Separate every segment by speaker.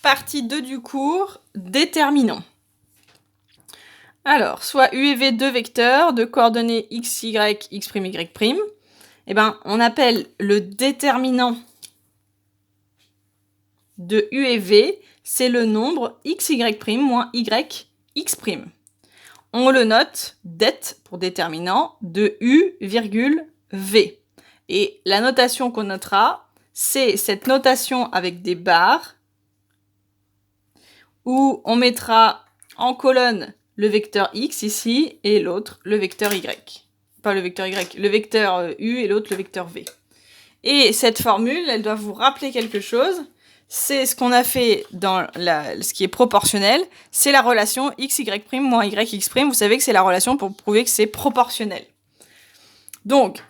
Speaker 1: Partie 2 du cours, déterminant. Alors, soit U et V, deux vecteurs de coordonnées x, y, x', y', eh ben, on appelle le déterminant de U et V, c'est le nombre x, y' moins y, x'. On le note det pour déterminant de U, virgule, V. Et la notation qu'on notera, c'est cette notation avec des barres où on mettra en colonne le vecteur x ici et l'autre le vecteur y. Pas le vecteur y, le vecteur u et l'autre le vecteur v. Et cette formule, elle doit vous rappeler quelque chose. C'est ce qu'on a fait dans ce qui est proportionnel. C'est la relation x, y' moins y, x'. Vous savez que c'est la relation pour prouver que c'est proportionnel. Donc,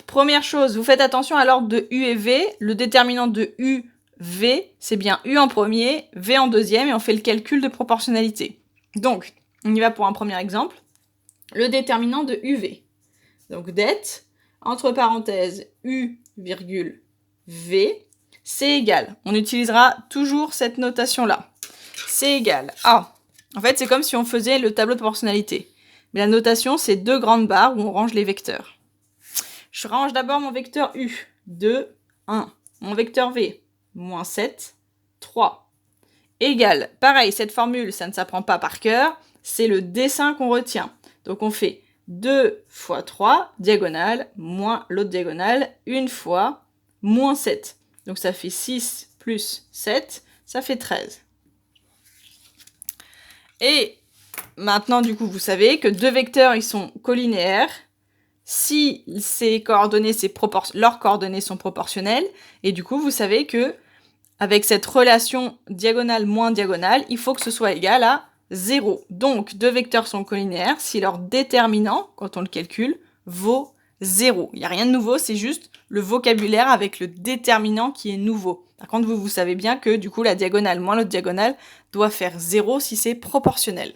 Speaker 1: première chose, vous faites attention à l'ordre de u et v. Le déterminant de u, v, c'est bien u en premier, v en deuxième, et on fait le calcul de proportionnalité. Donc, on y va pour un premier exemple. Le déterminant de uv. Donc, det, entre parenthèses, u, virgule, v, c'est égal. On utilisera toujours cette notation-là. C'est égal à... En fait, c'est comme si on faisait le tableau de proportionnalité. Mais la notation, c'est deux grandes barres où on range les vecteurs. Je range d'abord mon vecteur u, 2, 1. Mon vecteur v, moins 7, 3. Égal. Pareil, cette formule, ça ne s'apprend pas par cœur. C'est le dessin qu'on retient. Donc, on fait 2 fois 3, diagonale, moins l'autre diagonale, une fois, moins 7. Donc, ça fait 6 plus 7, ça fait 13. Et maintenant, du coup, vous savez que deux vecteurs, ils sont collinéaires. Si ces coordonnées, leurs coordonnées sont proportionnelles. Et du coup, vous savez que avec cette relation diagonale moins diagonale, il faut que ce soit égal à 0. Donc, deux vecteurs sont collinéaires si leur déterminant, quand on le calcule, vaut 0. Il n'y a rien de nouveau, c'est juste le vocabulaire avec le déterminant qui est nouveau. Par contre, vous savez bien que du coup, la diagonale moins l'autre diagonale doit faire 0 si c'est proportionnel.